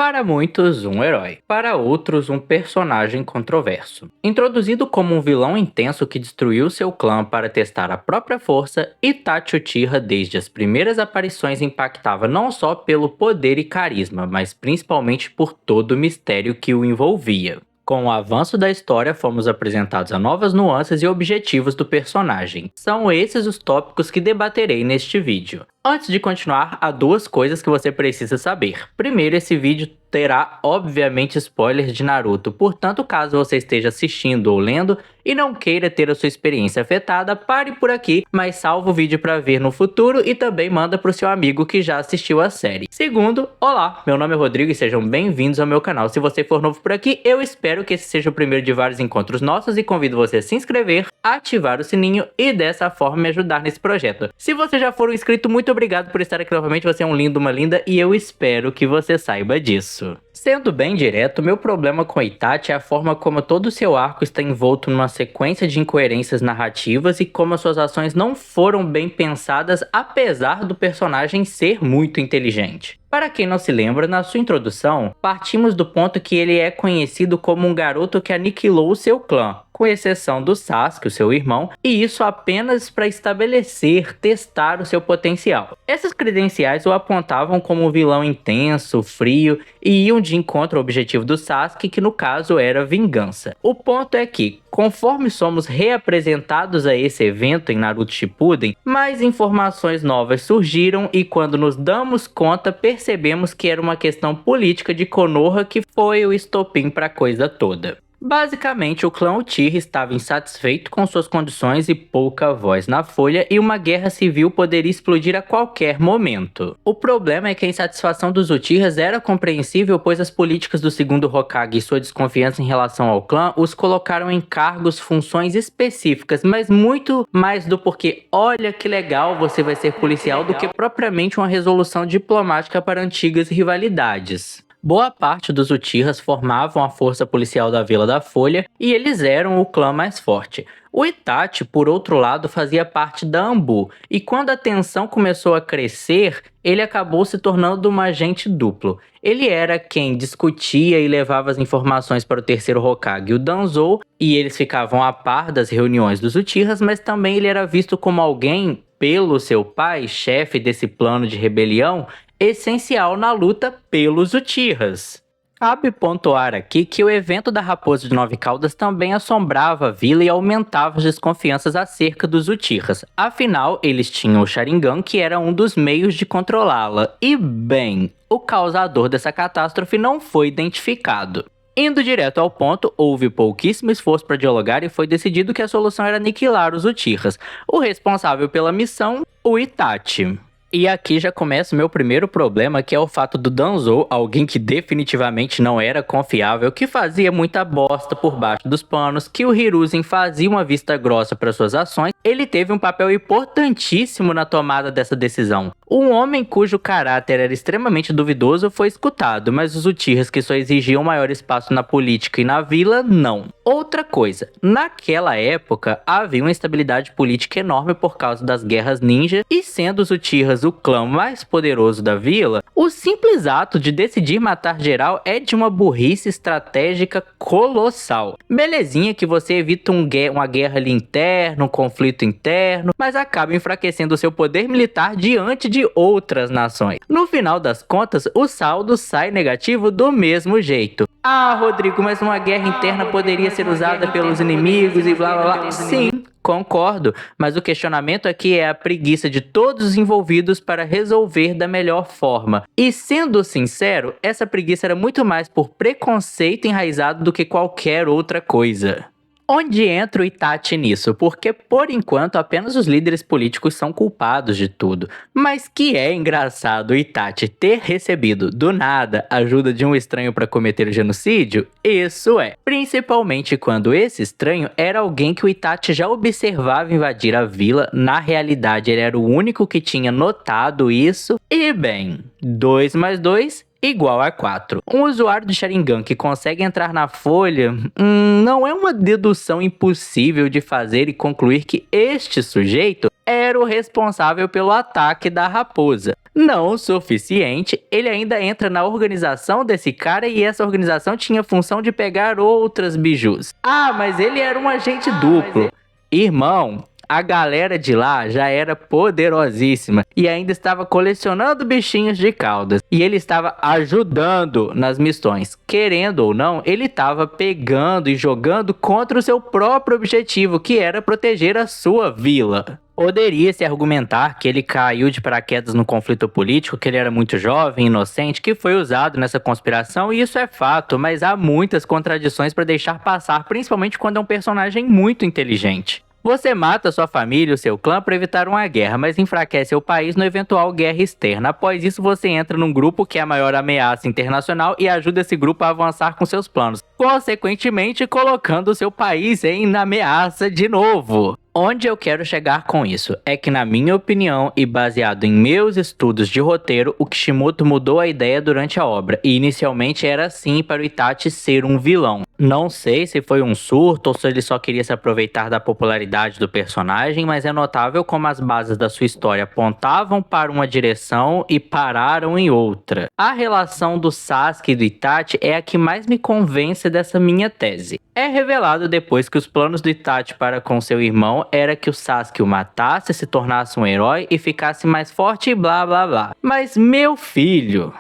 Para muitos, um herói. Para outros, um personagem controverso. Introduzido como um vilão intenso que destruiu seu clã para testar a própria força, Itachi Uchiha desde as primeiras aparições impactava não só pelo poder e carisma, mas principalmente por todo o mistério que o envolvia. Com o avanço da história, fomos apresentados a novas nuances e objetivos do personagem. São esses os tópicos que debaterei neste vídeo. Antes de continuar, há duas coisas que você precisa saber. Primeiro, esse vídeo terá obviamente spoilers de Naruto, portanto, caso você esteja assistindo ou lendo e não queira ter a sua experiência afetada, pare por aqui, mas salva o vídeo para ver no futuro e também manda para o seu amigo que já assistiu a série. Segundo, olá, meu nome é Rodrigo e sejam bem-vindos ao meu canal. Se você for novo por aqui, eu espero que esse seja o primeiro de vários encontros nossos e convido você a se inscrever, ativar o sininho e dessa forma me ajudar nesse projeto. Se você já for um inscrito, muito obrigado por estar aqui novamente, você é um lindo, uma linda e eu espero que você saiba disso. Sendo bem direto, meu problema com Itachi é a forma como todo o seu arco está envolto numa sequência de incoerências narrativas e como as suas ações não foram bem pensadas apesar do personagem ser muito inteligente. Para quem não se lembra, na sua introdução, partimos do ponto que ele é conhecido como um garoto que aniquilou o seu clã, com exceção do Sasuke, o seu irmão, e isso apenas para estabelecer, testar o seu potencial. Essas credenciais o apontavam como um vilão intenso, frio, e iam de encontro ao objetivo do Sasuke, que no caso era vingança. O ponto é que, conforme somos reapresentados a esse evento em Naruto Shippuden, mais informações novas surgiram e quando nos damos conta, percebemos que era uma questão política de Konoha que foi o estopim para a coisa toda. Basicamente, o clã Uchiha estava insatisfeito com suas condições e pouca voz na folha e uma guerra civil poderia explodir a qualquer momento. O problema é que a insatisfação dos Uchihas era compreensível, pois as políticas do segundo Hokage e sua desconfiança em relação ao clã os colocaram em cargos, funções específicas, mas muito mais do porquê olha que legal você vai ser policial do que propriamente uma resolução diplomática para antigas rivalidades. Boa parte dos Uchihas formavam a força policial da Vila da Folha e eles eram o clã mais forte. O Itachi, por outro lado, fazia parte da Anbu, e quando a tensão começou a crescer, ele acabou se tornando um agente duplo. Ele era quem discutia e levava as informações para o terceiro Hokage, o Danzou, e eles ficavam a par das reuniões dos Uchihas, mas também ele era visto como alguém, pelo seu pai, chefe desse plano de rebelião, essencial na luta pelos Uchihas. Cabe pontuar aqui que o evento da Raposa de Nove Caudas também assombrava a vila e aumentava as desconfianças acerca dos Uchihas. Afinal, eles tinham o Sharingan, que era um dos meios de controlá-la. E bem, o causador dessa catástrofe não foi identificado. Indo direto ao ponto, houve pouquíssimo esforço para dialogar e foi decidido que a solução era aniquilar os Uchihas. O responsável pela missão, o Itachi. E aqui já começa o meu primeiro problema, que é o fato do Danzou, alguém que definitivamente não era confiável, que fazia muita bosta por baixo dos panos, que o Hiruzen fazia uma vista grossa para suas ações, ele teve um papel importantíssimo na tomada dessa decisão. Um homem cujo caráter era extremamente duvidoso foi escutado, mas os Uchihas que só exigiam maior espaço na política e na vila, não. Outra coisa, naquela época havia uma instabilidade política enorme por causa das guerras ninja, e sendo os Uchihas o clã mais poderoso da vila, o simples ato de decidir matar geral é de uma burrice estratégica colossal. Belezinha que você evita uma guerra ali interna, um conflito interno, mas acaba enfraquecendo seu poder militar diante de outras nações. No final das contas, o saldo sai negativo do mesmo jeito. Ah, Rodrigo, mas uma guerra interna poderia ser usada pelos inimigos e blá blá blá. Sim, concordo, mas o questionamento aqui é a preguiça de todos os envolvidos para resolver da melhor forma. E sendo sincero, essa preguiça era muito mais por preconceito enraizado do que qualquer outra coisa. Onde entra o Itachi nisso? Porque, por enquanto, apenas os líderes políticos são culpados de tudo. Mas que é engraçado o Itachi ter recebido, do nada, ajuda de um estranho para cometer o genocídio? Isso é. Principalmente quando esse estranho era alguém que o Itachi já observava invadir a vila. Na realidade, ele era o único que tinha notado isso. E bem, 2 mais 2... igual a 4. Um usuário de Sharingan que consegue entrar na folha não é uma dedução impossível de fazer e concluir que este sujeito era o responsável pelo ataque da raposa. Não o suficiente, ele ainda entra na organização desse cara e essa organização tinha a função de pegar outras bijus. Ah, mas ele era um agente duplo. Irmão, a galera de lá já era poderosíssima e ainda estava colecionando bichinhos de caudas. E ele estava ajudando nas missões. Querendo ou não, ele estava pegando e jogando contra o seu próprio objetivo, que era proteger a sua vila. Poderia-se argumentar que ele caiu de paraquedas no conflito político, que ele era muito jovem, inocente, que foi usado nessa conspiração, e isso é fato, mas há muitas contradições para deixar passar, principalmente quando é um personagem muito inteligente. Você mata sua família e o seu clã para evitar uma guerra, mas enfraquece o país no eventual guerra externa. Após isso, você entra num grupo que é a maior ameaça internacional e ajuda esse grupo a avançar com seus planos, consequentemente colocando seu país em ameaça de novo. Onde eu quero chegar com isso é que, na minha opinião e baseado em meus estudos de roteiro, o Kishimoto mudou a ideia durante a obra, e inicialmente era assim para o Itachi ser um vilão. Não sei se foi um surto ou se ele só queria se aproveitar da popularidade do personagem, mas é notável como as bases da sua história apontavam para uma direção e pararam em outra. A relação do Sasuke e do Itachi é a que mais me convence dessa minha tese. É revelado depois que os planos do Itachi para com seu irmão era que o Sasuke o matasse, se tornasse um herói e ficasse mais forte e blá blá blá. Mas meu filho,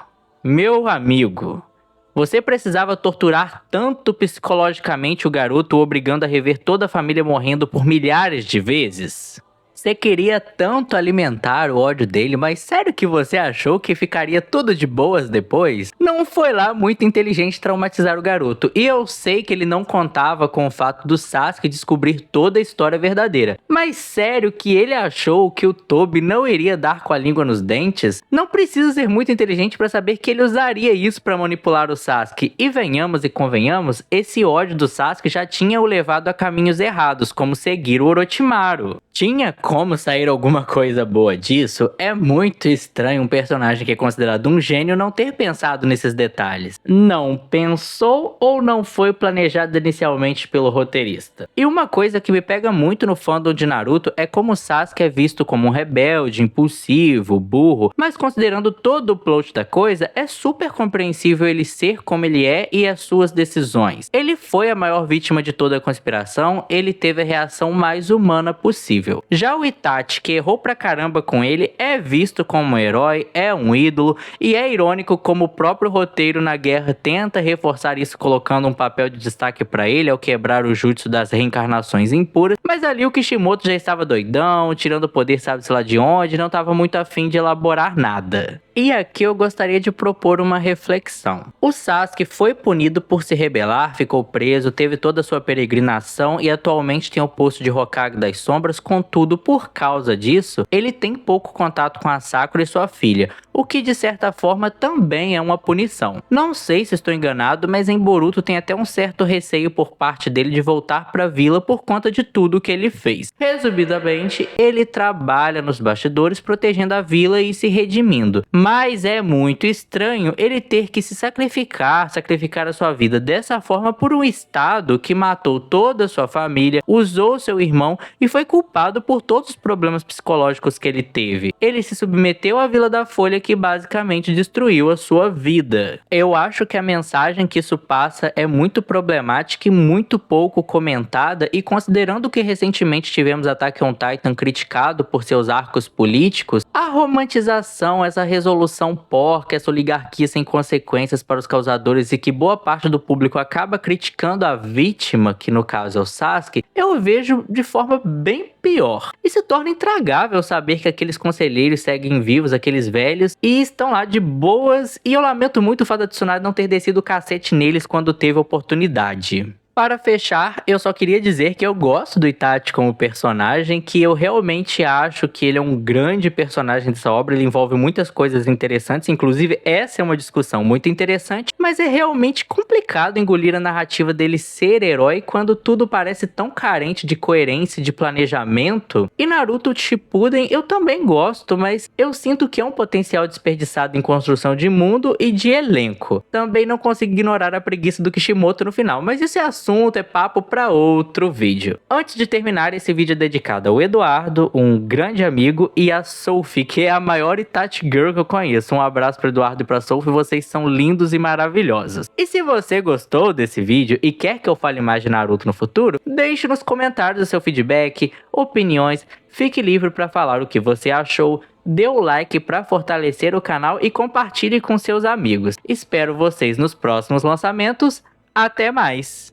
meu amigo, você precisava torturar tanto psicologicamente o garoto, obrigando a rever toda a família morrendo por milhares de vezes? Você queria tanto alimentar o ódio dele, mas sério que você achou que ficaria tudo de boas depois? Não foi lá muito inteligente traumatizar o garoto, e eu sei que ele não contava com o fato do Sasuke descobrir toda a história verdadeira. Mas sério que ele achou que o Tobi não iria dar com a língua nos dentes? Não precisa ser muito inteligente para saber que ele usaria isso para manipular o Sasuke, e venhamos e convenhamos, esse ódio do Sasuke já tinha o levado a caminhos errados, como seguir o Orochimaru. Tinha como sair alguma coisa boa disso? É muito estranho um personagem que é considerado um gênio não ter pensado nesses detalhes. Não pensou ou não foi planejado inicialmente pelo roteirista. E uma coisa que me pega muito no fandom de Naruto é como Sasuke é visto como um rebelde, impulsivo, burro, mas considerando todo o plot da coisa, é super compreensível ele ser como ele é e as suas decisões. Ele foi a maior vítima de toda a conspiração, ele teve a reação mais humana possível. Já o Itachi, que errou pra caramba com ele, é visto como um herói, é um ídolo, e é irônico como o próprio roteiro na guerra tenta reforçar isso colocando um papel de destaque pra ele ao quebrar o jutsu das reencarnações impuras, mas ali o Kishimoto já estava doidão, tirando o poder sabe-se lá de onde, não estava muito afim de elaborar nada. E aqui eu gostaria de propor uma reflexão. O Sasuke foi punido por se rebelar, ficou preso, teve toda a sua peregrinação e atualmente tem o posto de Hokage das Sombras, contudo, por causa disso, ele tem pouco contato com a Sakura e sua filha, o que de certa forma também é uma punição. Não sei se estou enganado, mas em Boruto tem até um certo receio por parte dele de voltar para a vila por conta de tudo que ele fez. Resumidamente, ele trabalha nos bastidores protegendo a vila e se redimindo. Mas é muito estranho ele ter que se sacrificar a sua vida dessa forma por um estado que matou toda a sua família, usou seu irmão e foi culpado por todos os problemas psicológicos que ele teve. Ele se submeteu à Vila da Folha, que basicamente destruiu a sua vida. Eu acho que a mensagem que isso passa é muito problemática e muito pouco comentada, e considerando que recentemente tivemos Attack on Titan criticado por seus arcos políticos, a romantização, essa resolução porca, essa oligarquia sem consequências para os causadores e que boa parte do público acaba criticando a vítima, que no caso é o Sasuke, eu vejo de forma bem pior. E se torna intragável saber que aqueles conselheiros seguem vivos, aqueles velhos, e estão lá de boas, e eu lamento muito o fato da Tsunade não ter descido o cacete neles quando teve a oportunidade. Para fechar, eu só queria dizer que eu gosto do Itachi como personagem, que eu realmente acho que ele é um grande personagem dessa obra, ele envolve muitas coisas interessantes, inclusive essa é uma discussão muito interessante, mas é realmente complicado engolir a narrativa dele ser herói quando tudo parece tão carente de coerência e de planejamento. E Naruto Shippuden eu também gosto, mas eu sinto que é um potencial desperdiçado em construção de mundo e de elenco. Também não consigo ignorar a preguiça do Kishimoto no final, mas isso é assunto, é papo para outro vídeo. Antes de terminar, esse vídeo é dedicado ao Eduardo, um grande amigo, e a Sophie, que é a maior Itachi Girl que eu conheço. Um abraço para Eduardo e para Sophie, vocês são lindos e maravilhosos. E se você gostou desse vídeo e quer que eu fale mais de Naruto no futuro, deixe nos comentários o seu feedback, opiniões, fique livre para falar o que você achou. Dê o like para fortalecer o canal e compartilhe com seus amigos. Espero vocês nos próximos lançamentos. Até mais!